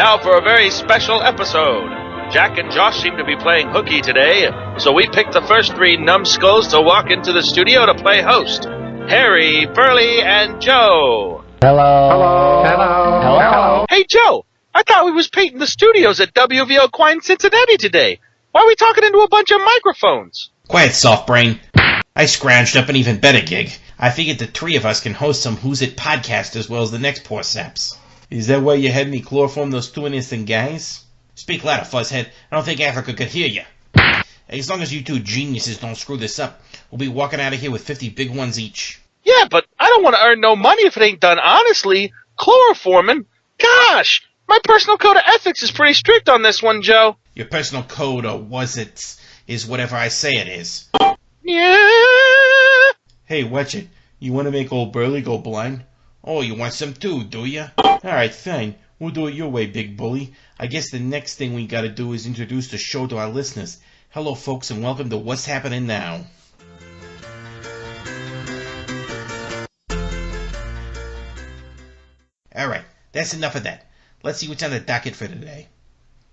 now for a very special episode. Jack and Josh seem to be playing hooky today, so we picked the first three numbskulls to walk into the studio to play host. Harry, Burly, and Joe. Hello. Hello. Hello. Hello. Hello. Hey, Joe, I thought we was painting the studios at W.V.O in Cincinnati today. Why are we talking into a bunch of microphones? Quiet, soft brain. I scrounged up an even better gig. I figured the three of us can host some Who's It podcast as well as the next poor saps. Is that why you had me chloroform those two innocent guys? Speak louder, fuzzhead. I don't think Africa could hear you. As long as you two geniuses don't screw this up, we'll be walking out of here with 50 big ones each. Yeah, but I don't want to earn no money if it ain't done honestly. Chloroforming? Gosh, my personal code of ethics is pretty strict on this one, Joe. Your personal code, or was it, is whatever I say it is. Yeah. Hey, watch it. You want to make old Burly go blind? Oh, you want some too, do ya? Alright, fine. We'll do it your way, big bully. I guess the next thing we gotta do is introduce the show to our listeners. Hello, folks, and welcome to What's Happening Now. Alright, that's enough of that. Let's see what's on the docket for today.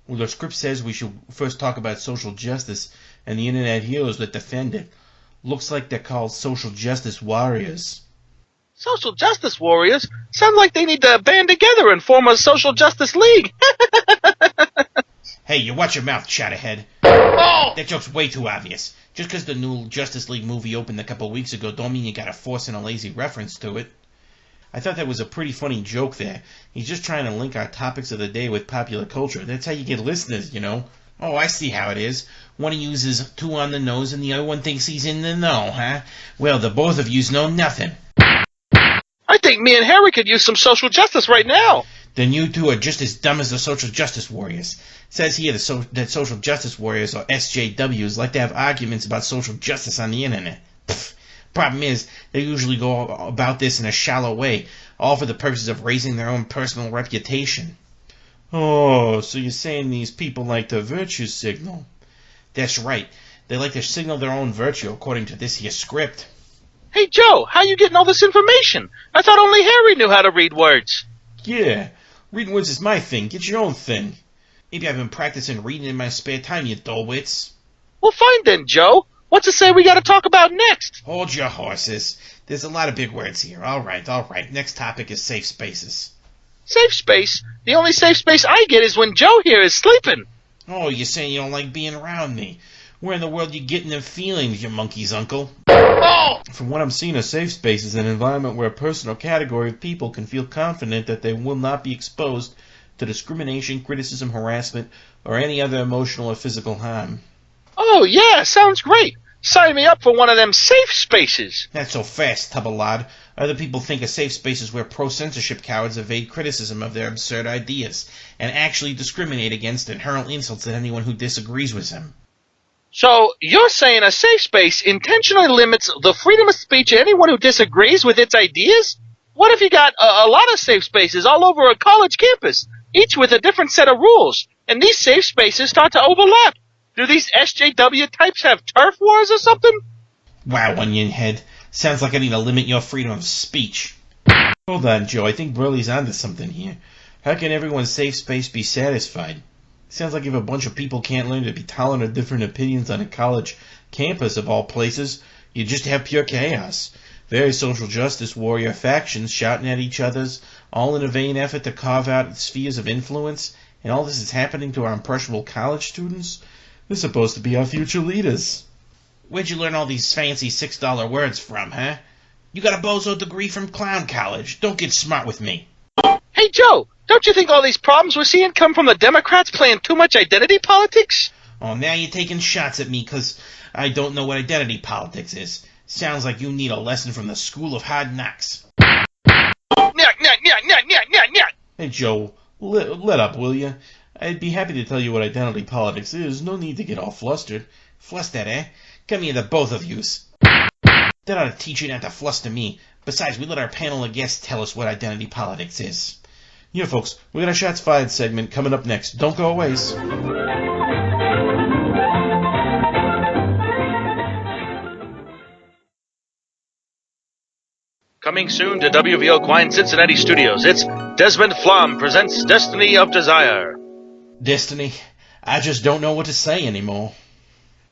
Well, the script says we should first talk about social justice and the internet heroes that defend it. Looks like they're called social justice warriors. Social justice warriors? Sound like they need to band together and form a social justice league. Hey, you watch your mouth, chowderhead. Oh! That joke's way too obvious. Just because the new Justice League movie opened a couple weeks ago don't mean you gotta force in a lazy reference to it. I thought that was a pretty funny joke there. He's just trying to link our topics of the day with popular culture. That's how you get listeners, you know. Oh, I see how it is. One uses two on the nose and the other one thinks he's in the know, huh? Well, the both of yous know nothing. I think me and Harry could use some social justice right now. Then you two are just as dumb as the social justice warriors. It says here that social justice warriors, or SJWs, like to have arguments about social justice on the internet. Pfft. Problem is, they usually go about this in a shallow way, all for the purposes of raising their own personal reputation. Oh, so you're saying these people like to virtue signal? That's right. They like to signal their own virtue according to this here script. Hey, Joe, how you getting all this information? I thought only Harry knew how to read words. Yeah, reading words is my thing. Get your own thing. Maybe I've been practicing reading in my spare time, you dullwits. Well, fine then, Joe. What's to say we gotta talk about next? Hold your horses. There's a lot of big words here. All right. Next topic is safe spaces. Safe space? The only safe space I get is when Joe here is sleeping. Oh, you're saying you don't like being around me. Where in the world you getting them feelings, you monkey's uncle? Oh! From what I'm seeing, a safe space is an environment where a person or category of people can feel confident that they will not be exposed to discrimination, criticism, harassment, or any other emotional or physical harm. Oh, yeah, sounds great. Sign me up for one of them safe spaces. Not so fast, Tubbalad. Other people think a safe space is where pro-censorship cowards evade criticism of their absurd ideas and actually discriminate against and hurl insults at anyone who disagrees with them. So, you're saying a safe space intentionally limits the freedom of speech of anyone who disagrees with its ideas? What if you got a lot of safe spaces all over a college campus, each with a different set of rules, and these safe spaces start to overlap? Do these SJW types have turf wars or something? Wow, onion head. Sounds like I need to limit your freedom of speech. Hold on, Joe. I think Burly's onto something here. How can everyone's safe space be satisfied? Sounds like if a bunch of people can't learn to be tolerant of different opinions on a college campus of all places, you just have pure chaos. Various social justice warrior factions shouting at each other's, all in a vain effort to carve out spheres of influence, and all this is happening to our impressionable college students? They're supposed to be our future leaders. Where'd you learn all these fancy $6 words from, huh? You got a bozo degree from clown college. Don't get smart with me. Hey, Joe, don't you think all these problems we're seeing come from the Democrats playing too much identity politics? Oh, now you're taking shots at me because I don't know what identity politics is. Sounds like you need a lesson from the School of Hard Knocks. Hey, Joe, let up, will you? I'd be happy to tell you what identity politics is. No need to get all flustered. Flustered, eh? Come here, the both of yous. That ought to teach you not to fluster me. Besides, we let our panel of guests tell us what identity politics is. Yeah, folks, we got a Shots Fired segment coming up next. Don't go away. Coming soon to W.V.O. Quine Cincinnati Studios, it's Desmond Flom presents Destiny of Desire. Destiny, I just don't know what to say anymore.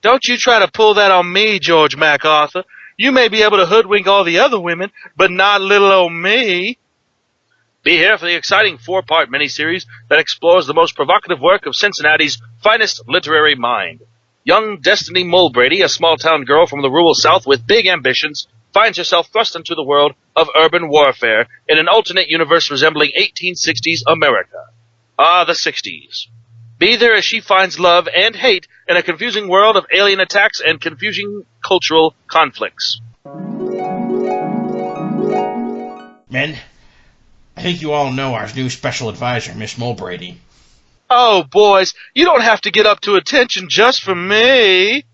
Don't you try to pull that on me, George MacArthur. You may be able to hoodwink all the other women, but not little old me. Be here for the exciting 4-part miniseries that explores the most provocative work of Cincinnati's finest literary mind. Young Destiny Mulbrady, a small-town girl from the rural South with big ambitions, finds herself thrust into the world of urban warfare in an alternate universe resembling 1860s America. Ah, the 60s. Be there as she finds love and hate in a confusing world of alien attacks and confusing cultural conflicts. Men, I think you all know our new special advisor, Miss Mulbrady. Oh, boys, you don't have to get up to attention just for me.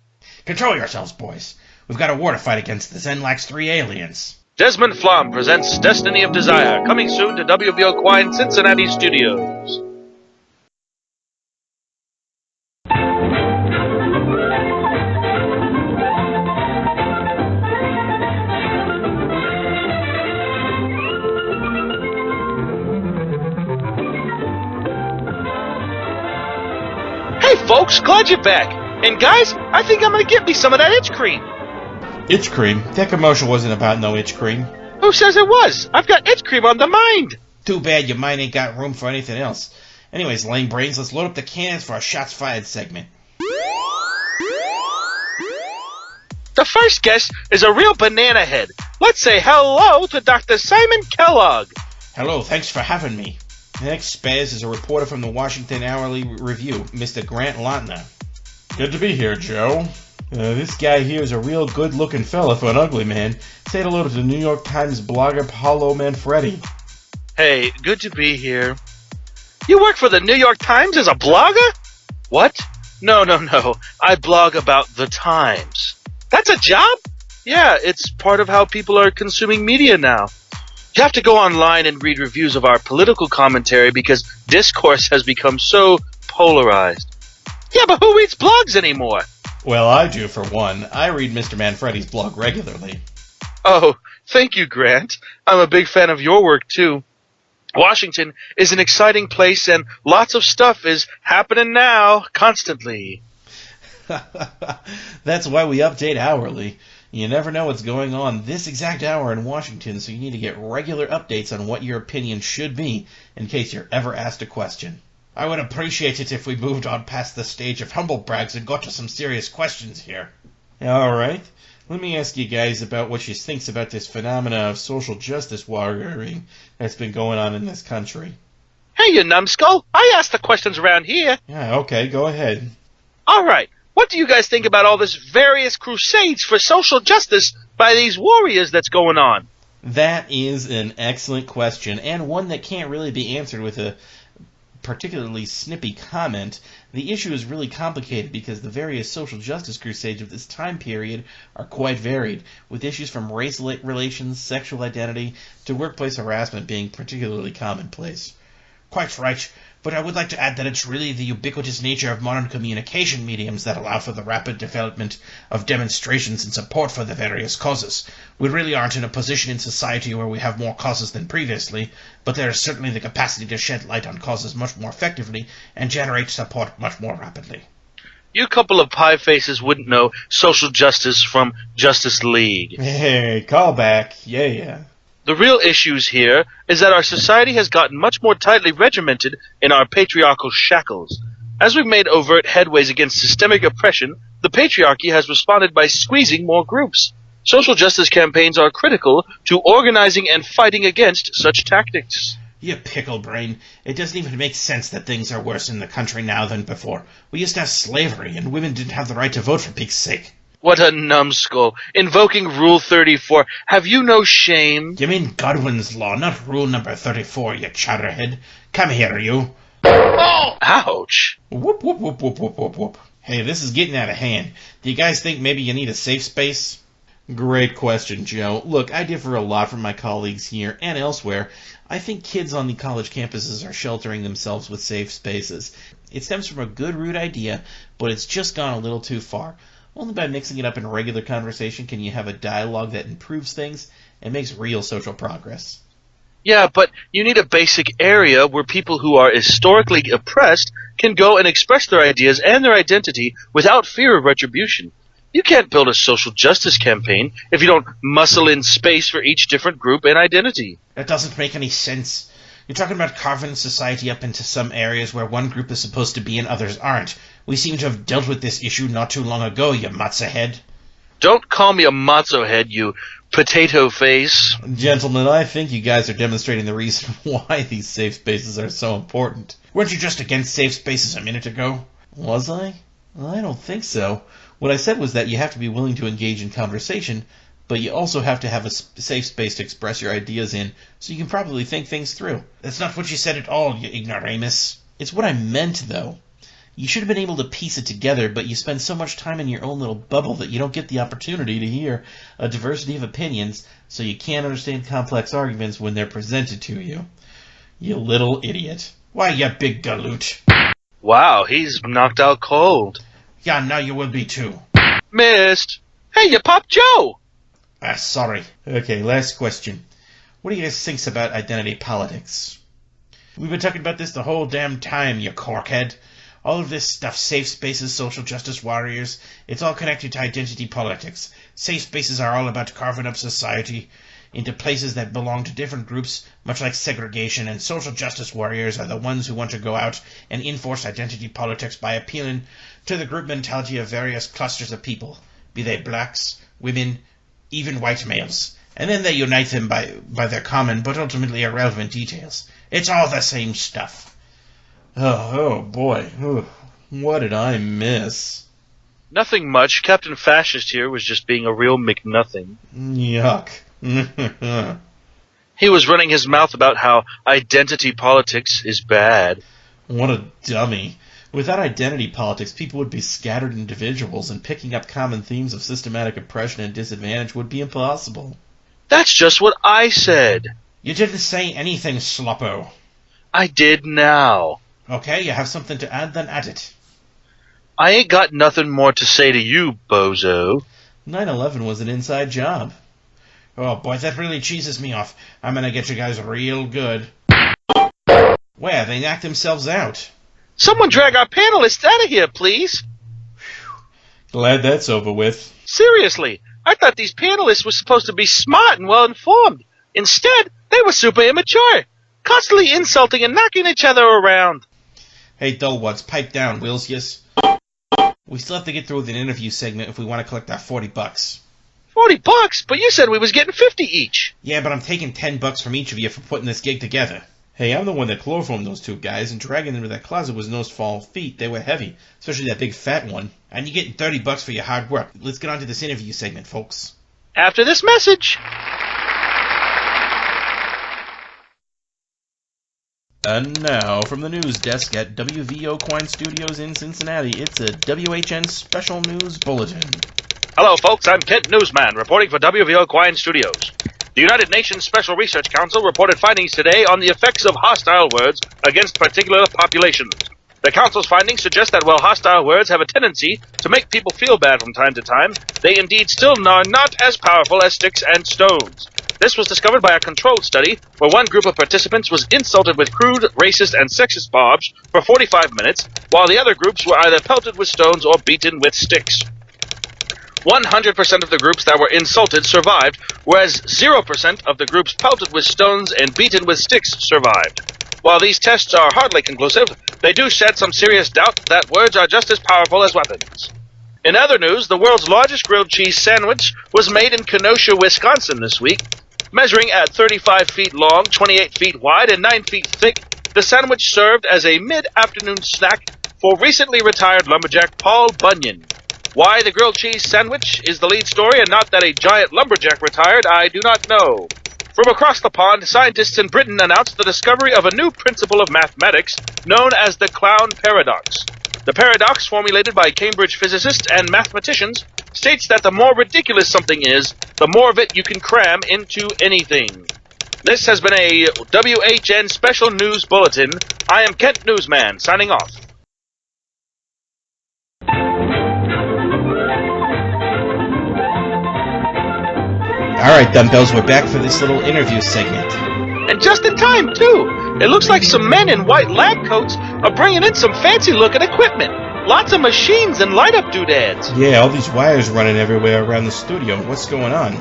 Control yourselves, boys. We've got a war to fight against the Zenlax 3 aliens. Desmond Flom presents Destiny of Desire, coming soon to W.V.O. Quine Cincinnati Studios. Hey folks, glad you're back. And guys, I think I'm gonna get me some of that itch cream. Itch cream? That commercial wasn't about no itch cream. Who says it was? I've got itch cream on the mind. Too bad your mind ain't got room for anything else. Anyways, lame brains, let's load up the cannons for our shots fired segment. The first guest is a real banana head. Let's say hello to Dr. Simon Kellogg. Hello, thanks for having me. The next spaz is a reporter from the Washington Hourly Review, Mr. Grant Lautner. Good to be here, Joe. This guy here is a real good-looking fella for an ugly man. Say hello to the New York Times blogger Paulo Manfredi. Hey, good to be here. You work for the New York Times as a blogger? What? No. I blog about the Times. That's a job? Yeah, it's part of how people are consuming media now. You have to go online and read reviews of our political commentary because discourse has become so polarized. Yeah, but who reads blogs anymore? Well, I do, for one. I read Mr. Manfredi's blog regularly. Oh, thank you, Grant. I'm a big fan of your work, too. Washington is an exciting place, and lots of stuff is happening now, constantly. That's why we update hourly. You never know what's going on this exact hour in Washington, so you need to get regular updates on what your opinion should be in case you're ever asked a question. I would appreciate it if we moved on past the stage of humble brags and got to some serious questions here. Alright, let me ask you guys about what you thinks about this phenomena of social justice warrioring that's been going on in this country. Hey, you numbskull, I asked the questions around here. Yeah, okay, go ahead. Alright, what do you guys think about all this various crusades for social justice by these warriors that's going on? That is an excellent question, and one that can't really be answered with a particularly snippy comment. The issue is really complicated because the various social justice crusades of this time period are quite varied, with issues from race relations, sexual identity, to workplace harassment being particularly commonplace. Quite right, but I would like to add that it's really the ubiquitous nature of modern communication mediums that allow for the rapid development of demonstrations in support for the various causes. We really aren't in a position in society where we have more causes than previously, but there is certainly the capacity to shed light on causes much more effectively and generate support much more rapidly. You couple of pie faces wouldn't know social justice from Justice League. Hey, call back. Yeah. The real issues here is that our society has gotten much more tightly regimented in our patriarchal shackles. As we've made overt headways against systemic oppression, the patriarchy has responded by squeezing more groups. Social justice campaigns are critical to organizing and fighting against such tactics. You pickle brain. It doesn't even make sense that things are worse in the country now than before. We used to have slavery, and women didn't have the right to vote, for peak's sake. What a numbskull. Invoking Rule 34. Have you no shame? You mean Godwin's Law, not Rule number 34, you chowderhead. Come here, you. Oh! Ouch. Whoop, whoop, whoop, whoop, whoop, whoop, whoop. Hey, this is getting out of hand. Do you guys think maybe you need a safe space? Great question, Joe. Look, I differ a lot from my colleagues here and elsewhere. I think kids on the college campuses are sheltering themselves with safe spaces. It stems from a good root idea, but it's just gone a little too far. Only by mixing it up in regular conversation can you have a dialogue that improves things and makes real social progress. Yeah, but you need a basic area where people who are historically oppressed can go and express their ideas and their identity without fear of retribution. You can't build a social justice campaign if you don't muscle in space for each different group and identity. That doesn't make any sense. You're talking about carving society up into some areas where one group is supposed to be and others aren't. We seem to have dealt with this issue not too long ago, you matzo head. Don't call me a matzo head, you potato face. Gentlemen, I think you guys are demonstrating the reason why these safe spaces are so important. Weren't you just against safe spaces a minute ago? Was I? I don't think so. What I said was that you have to be willing to engage in conversation, but you also have to have a safe space to express your ideas in, so you can properly think things through. That's not what you said at all, you ignoramus. It's what I meant, though. You should have been able to piece it together, but you spend so much time in your own little bubble that you don't get the opportunity to hear a diversity of opinions, so you can't understand complex arguments when they're presented to you. You little idiot. Why, you big galoot. Wow, he's knocked out cold. Yeah, now you will be too. Missed. Hey, you popped Joe! Sorry. Okay, last question. What do you guys think about identity politics? We've been talking about this the whole damn time, you corkhead. All of this stuff, safe spaces, social justice warriors, it's all connected to identity politics. Safe spaces are all about carving up society into places that belong to different groups, much like segregation, and social justice warriors are the ones who want to go out and enforce identity politics by appealing to the group mentality of various clusters of people, be they blacks, women, even white males. And then they unite them by their common but ultimately irrelevant details. It's all the same stuff. Oh boy. What did I miss? Nothing much. Captain Fascist here was just being a real McNothing. Yuck. He was running his mouth about how identity politics is bad. What a dummy. Without identity politics, people would be scattered individuals, and picking up common themes of systematic oppression and disadvantage would be impossible. That's just what I said. You didn't say anything, Sloppo. I did now. Okay, you have something to add, then add it. I ain't got nothing more to say to you, bozo. 9/11 was an inside job. Oh boy, that really cheeses me off. I'm gonna get you guys real good. Where? They knocked themselves out. Someone drag our panelists out of here, please. Glad that's over with. Seriously, I thought these panelists were supposed to be smart and well-informed. Instead, they were super immature, constantly insulting and knocking each other around. Hey, dullwads, pipe down, wills yous. We still have to get through with an interview segment if we want to collect our $40. $40? But you said we was getting 50 each. Yeah, but I'm taking $10 from each of you for putting this gig together. Hey, I'm the one that chloroformed those two guys, and dragging them to that closet was no small feat. They were heavy, especially that big fat one. And you're getting $30 for your hard work. Let's get on to this interview segment, folks. After this message. And now, from the news desk at W.V.O. Quine Studios in Cincinnati, it's a WHN Special News Bulletin. Hello, folks. I'm Kent Newsman, reporting for W.V.O. Quine Studios. The United Nations Special Research Council reported findings today on the effects of hostile words against particular populations. The Council's findings suggest that while hostile words have a tendency to make people feel bad from time to time, they indeed still are not as powerful as sticks and stones. This was discovered by a controlled study where one group of participants was insulted with crude, racist, and sexist barbs for 45 minutes, while the other groups were either pelted with stones or beaten with sticks. 100% of the groups that were insulted survived, whereas 0% of the groups pelted with stones and beaten with sticks survived. While these tests are hardly conclusive, they do shed some serious doubt that words are just as powerful as weapons. In other news, the world's largest grilled cheese sandwich was made in Kenosha, Wisconsin this week. Measuring at 35 feet long, 28 feet wide, and 9 feet thick, the sandwich served as a mid-afternoon snack for recently retired lumberjack Paul Bunyan. Why the grilled cheese sandwich is the lead story and not that a giant lumberjack retired, I do not know. From across the pond, scientists in Britain announced the discovery of a new principle of mathematics known as the clown paradox. The paradox, formulated by Cambridge physicists and mathematicians, states that the more ridiculous something is, the more of it you can cram into anything. This has been a WHN Special News Bulletin. I am Kent Newsman, signing off. Alright, dumbbells, we're back for this little interview segment. And just in time, too. It looks like some men in white lab coats are bringing in some fancy-looking equipment. Lots of machines and light-up doodads. Yeah, all these wires running everywhere around the studio. What's going on?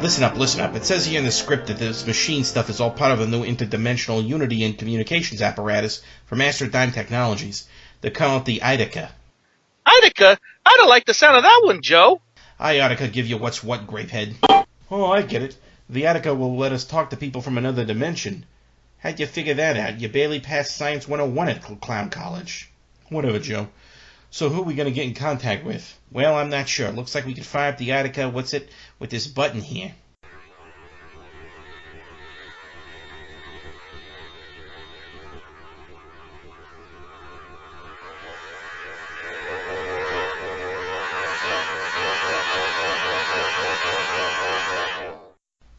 Listen up, listen up. It says here in the script that this machine stuff is all part of a new interdimensional unity and communications apparatus from Astrodyne Technologies. They call it the Idica. Idica? I don't like the sound of that one, Joe. I ought to give you what's what, Grapehead. Oh, I get it. The Attica will let us talk to people from another dimension. How'd you figure that out? You barely passed Science 101 at Clown College. Whatever, Joe. So who are we going to get in contact with? Well, I'm not sure. Looks like we could fire up the Attica, with this button here.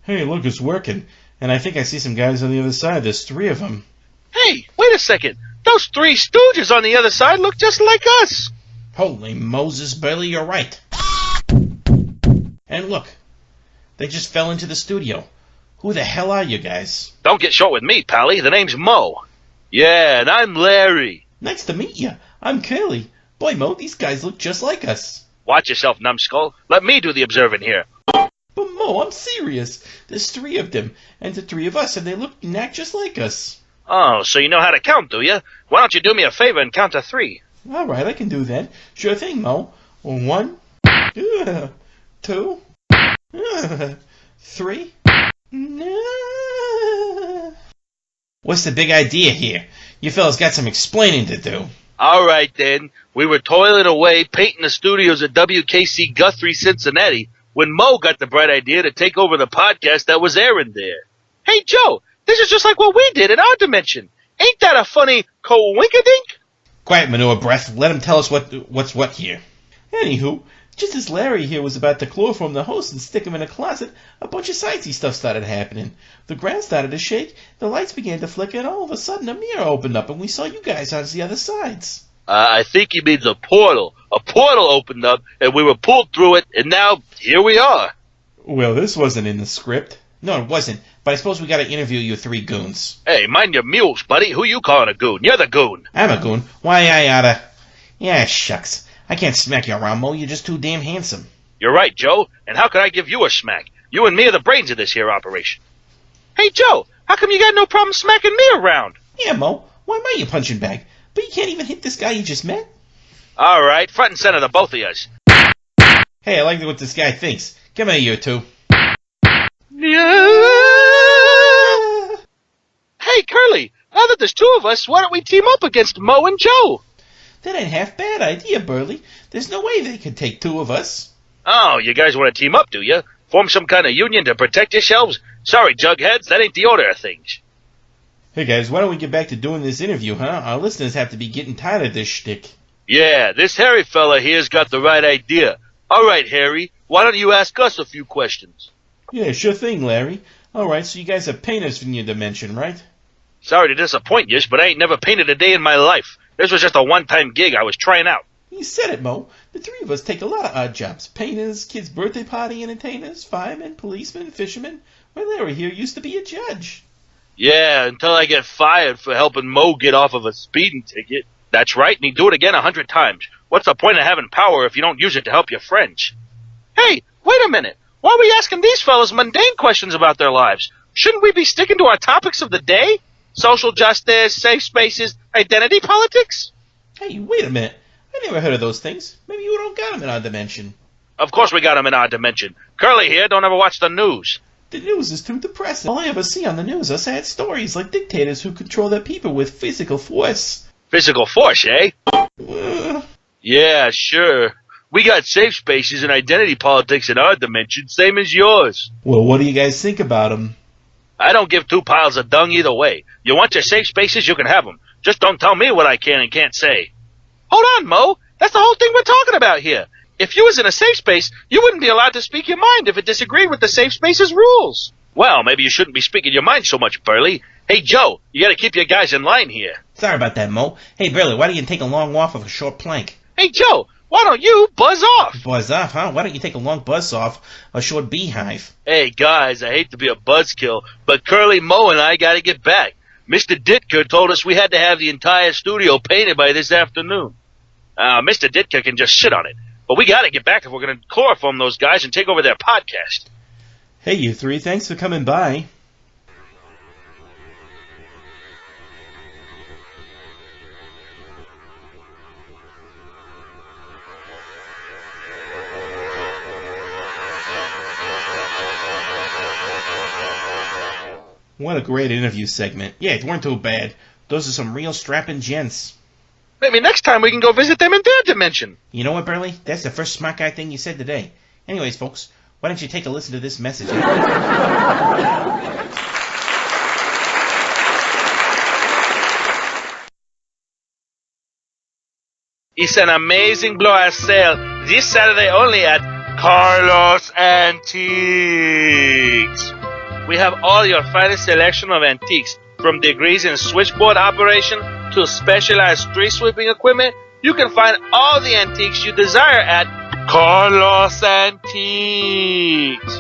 Hey, look, it's working. And I think I see some guys on the other side. There's 3 of them. Hey, wait a second. Those 3 Stooges on the other side look just like us. Holy Moses, Burly, you're right. And look, they just fell into the studio. Who the hell are you guys? Don't get short with me, Pally. The name's Mo. Yeah, and I'm Larry. Nice to meet you. I'm Curly. Boy, Mo, these guys look just like us. Watch yourself, numbskull. Let me do the observing here. But Mo, I'm serious. There's 3 of them, and the 3 of us, and they look and act just like us. Oh, so you know how to count, do you? Why don't you do me a favor and count to 3? All right, I can do that. Sure thing, Mo. 1, 2, 3. What's the big idea here? You fellas got some explaining to do. All right, then. We were toiling away painting the studios at W.K.C. Guthrie, Cincinnati, when Mo got the bright idea to take over the podcast that was airing there. Hey, Joe, this is just like what we did in our dimension. Ain't that a funny co-wink-a-dink? Quiet, manure breath. Let him tell us what's what here. Anywho, just as Larry here was about to chloroform the host and stick him in a closet, a bunch of sciencey stuff started happening. The ground started to shake, the lights began to flicker, and all of a sudden a mirror opened up and we saw you guys on the other sides. I think he means a portal. A portal opened up, and we were pulled through it, and now here we are. Well, this wasn't in the script. No, it wasn't. But I suppose we gotta interview you 3 goons. Hey, mind your mules, buddy. Who you calling a goon? You're the goon. I'm a goon. Why, I oughta... Yeah, shucks. I can't smack you around, Mo. You're just too damn handsome. You're right, Joe. And how could I give you a smack? You and me are the brains of this here operation. Hey, Joe, how come you got no problem smacking me around? Yeah, Mo. Why am I your punching bag? But you can't even hit this guy you just met? All right, front and center, the both of yous. Hey, I like what this guy thinks. Come here, you 2. Hey, Curly, now that there's 2 of us, why don't we team up against Mo and Joe? That ain't half bad idea, Burly. There's no way they could take 2 of us. Oh, you guys want to team up, do you? Form some kind of union to protect yourselves? Sorry, Jugheads, that ain't the order of things. Hey guys, why don't we get back to doing this interview, huh? Our listeners have to be getting tired of this shtick. Yeah, this Harry fella here's got the right idea. All right, Harry, why don't you ask us a few questions? Yeah, sure thing, Larry. All right, so you guys are painters from your dimension, right? Sorry to disappoint you, but I ain't never painted a day in my life. This was just a one-time gig I was trying out. You said it, Mo. The 3 of us take a lot of odd jobs. Painters, kids' birthday party entertainers, firemen, policemen, fishermen. Why, Larry here used to be a judge. Yeah, until I get fired for helping Mo get off of a speeding ticket. That's right, and he'd do it again 100 times. What's the point of having power if you don't use it to help your friends? Hey, wait a minute. Why are we asking these fellas mundane questions about their lives? Shouldn't we be sticking to our topics of the day? Social justice, safe spaces, identity politics? Hey, wait a minute. I never heard of those things. Maybe you don't got them in our dimension. Of course we got them in our dimension. Curly here don't ever watch the news. The news is too depressing. All I ever see on the news are sad stories like dictators who control their people with physical force. Physical force, eh? Yeah, sure. We got safe spaces and identity politics in our dimension, same as yours. Well, what do you guys think about them? I don't give 2 piles of dung either way. You want your safe spaces, you can have them. Just don't tell me what I can and can't say. Hold on, Mo. That's the whole thing we're talking about here. If you was in a safe space, you wouldn't be allowed to speak your mind if it disagreed with the safe space's rules. Well, maybe you shouldn't be speaking your mind so much, Burly. Hey, Joe, you gotta keep your guys in line here. Sorry about that, Mo. Hey, Burly, why don't you take a long walk of a short plank? Hey, Joe, Why don't you buzz off? Buzz off, huh? Why don't you take a long buzz off a short beehive? Hey, guys, I hate to be a buzzkill, but Curly Moe and I gotta get back. Mr. Ditka told us we had to have the entire studio painted by this afternoon. Mr. Ditka can just shit on it, but we gotta get back if we're gonna chloroform those guys and take over their podcast. Hey, you three, thanks for coming by. What a great interview segment. Yeah, it weren't too bad. Those are some real strapping gents. Maybe next time we can go visit them in their dimension. You know what, Burly? That's the first smart guy thing you said today. Anyways, folks, why don't you take a listen to this message? It's an amazing blowout sale this Saturday only at Carlos Antiques. We have all your finest selection of antiques, from degrees in switchboard operation to specialized street sweeping equipment. You can find all the antiques you desire at Carlos Antiques.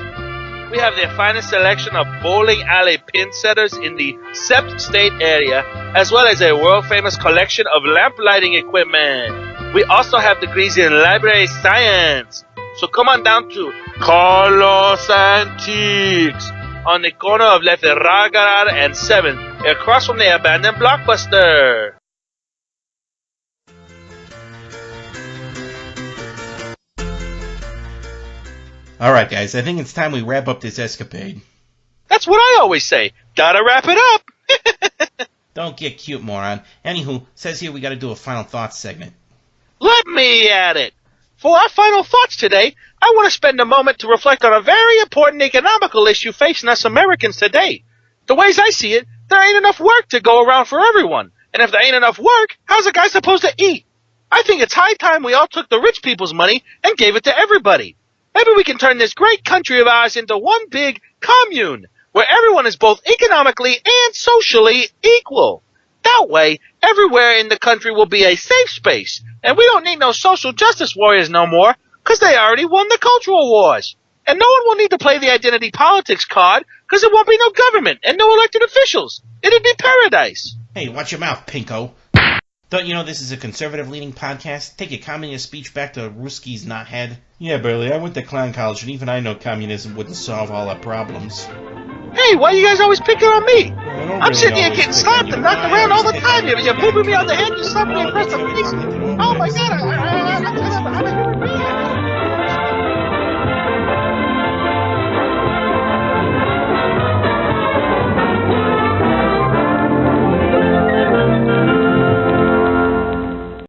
We have the finest selection of bowling alley pin setters in the Sept State area, as well as a world-famous collection of lamp lighting equipment. We also have degrees in library science. So come on down to Carlos Antiques on the corner of La Ferragara and 7th, across from the abandoned Blockbuster. Alright, guys, I think it's time we wrap up this escapade. That's what I always say. Gotta wrap it up. Don't get cute, moron. Anywho, says here we gotta do a final thoughts segment. Let me at it. For our final thoughts today, I want to spend a moment to reflect on a very important economical issue facing us Americans today. The ways I see it, there ain't enough work to go around for everyone. And if there ain't enough work, how's a guy supposed to eat? I think it's high time we all took the rich people's money and gave it to everybody. Maybe we can turn this great country of ours into one big commune, where everyone is both economically and socially equal. That way, everywhere in the country will be a safe space, and we don't need no social justice warriors no more, because they already won the cultural wars. And no one will need to play the identity politics card, because there won't be no government and no elected officials. It'd be paradise. Hey, watch your mouth, pinko. Don't you know this is a conservative-leaning podcast? Take your communist speech back to Ruski's knothead. Yeah, Burly, I went to clown college, and even I know communism wouldn't solve all our problems. Hey, why you guys always picking on me? I'm I'm sitting here getting slapped and knocked around all the time. You're booping me on the head, you slap me across the face. Oh my god,